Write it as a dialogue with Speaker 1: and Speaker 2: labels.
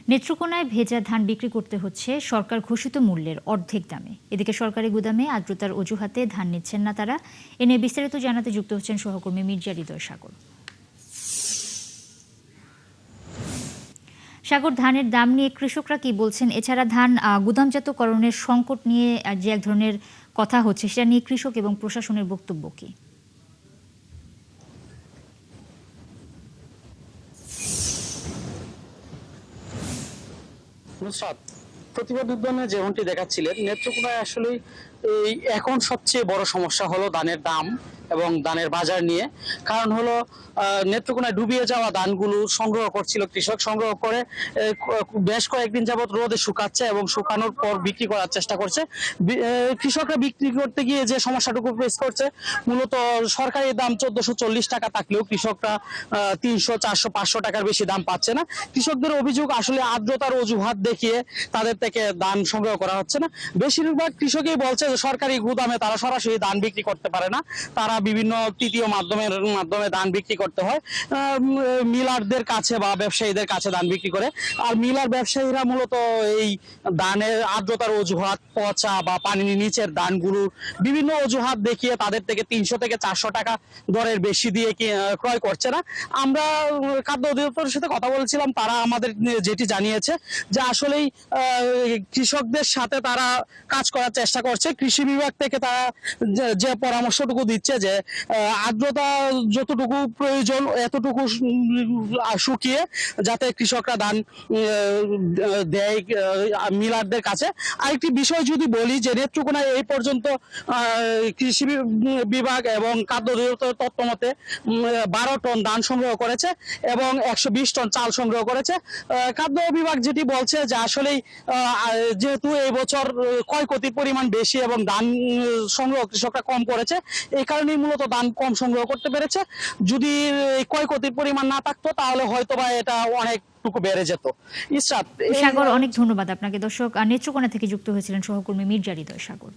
Speaker 1: নেত্রকোনায় ভেজা ধান বিক্রি করতে হচ্ছে সরকার ঘোষিত মূল্যের অর্ধেক দামে। এদিকে সরকারি গুদামে আর্দ্রতার অজুহাতে ধান নিচ্ছেন না তারা। এ নিয়ে বিস্তারিত জানাতে যুক্ত হচ্ছেন সহকর্মী মির্জা হৃদয় সাগর। সাগর, ধানের দাম নিয়ে কৃষকরা কি বলছেন? এছাড়া ধান গুদামজাতকরণের সংকট নিয়ে যে এক ধরনের কথা হচ্ছে, সেটা নিয়ে কৃষক এবং প্রশাসনের বক্তব্য কি?
Speaker 2: নুসরাত, প্রতিবেদনে যেমনটি দেখাচ্ছিলেন, নেত্রকোনায় আসলে এই এখন সবচেয়ে বড় সমস্যা হলো ধানের দাম এবং ধানের বাজার নিয়ে। কারণ হলো নেত্রকোনায় ডুবিয়ে যাওয়া ধানগুলো সংগ্রহ করছিল কৃষক, সংগ্রহ করে বেশ কয়েকদিন যাবত রোদে শুকাচ্ছে এবং শুকানোর পর বিক্রি করার চেষ্টা করছে। কৃষকরা বিক্রি করতে গিয়ে যে সমস্যাটুকু ফেস করছে, মূলত সরকারি দাম 1440 টাকা থাকলেও কৃষকরা 300, 400, 500 টাকার বেশি দাম পাচ্ছে না। কৃষকদের অভিযোগ, আসলে আর্দ্রতার অজুহাত দেখিয়ে তাদের থেকে ধান সংগ্রহ করা হচ্ছে না। বেশিরভাগ কৃষকই বলছে যে সরকারি গুদামে তারা সরাসরি ধান বিক্রি করতে পারে না, তারা বিভিন্ন তৃতীয় মাধ্যমে ধান বিক্রি করতে হয়, মিলারদের কাছে বা ব্যবসায়ীদের কাছে ধান বিক্রি করে। আর মিলার ব্যবসায়ীরা মূলত এই ধানের আর্দ্রতার অজুহাত, পচা বা পানির নিচের ধানগুলো বিভিন্ন অজুহাত দেখিয়ে তাদের থেকে 300 থেকে 400 টাকা দরের বেশি দিয়ে ক্রয় করছে না। আমরা খাদ্য অধিদপ্তরের সাথে কথা বলছিলাম, তারা আমাদের যেটি জানিয়েছে যে আসলেই কৃষকদের সাথে তারা কাজ করার চেষ্টা করছে। কৃষি বিভাগ থেকে তারা যে পরামর্শটুকু দিচ্ছে যে আর্দ্রতা যতটুকু প্রয়োজন এতটুকু শুকিয়ে যাতে কৃষকরা ধান দেয় মিলারদের কাছে। আরেকটি বিষয় যদি বলি, যে নেত্রকোনায় এই পর্যন্ত কৃষি বিভাগ এবং খাদ্য অধিদপ্তরের তথ্য মতে 12 টন ধান সংগ্রহ করেছে এবং 120 টন চাল সংগ্রহ করেছে। খাদ্য বিভাগ যেটি বলছে যে আসলেই যেহেতু এই বছর ক্ষয়ক্ষতির পরিমাণ বেশি এবং ধান সংগ্রহ কৃষকরা কম করেছে, এই কারণেই মূলত ধান কম সংগ্রহ করতে পেরেছে। যদি ক্ষয়ক্ষতির পরিমাণ না থাকতো তাহলে হয়তোবা এটা অনেকটুকু বেড়ে যেত।
Speaker 1: সাগর, অনেক ধন্যবাদ আপনাকে। দর্শক, নেত্রকোনা থেকে যুক্ত হয়েছিলেন সহকর্মী মির্জা হৃদয় সাগর।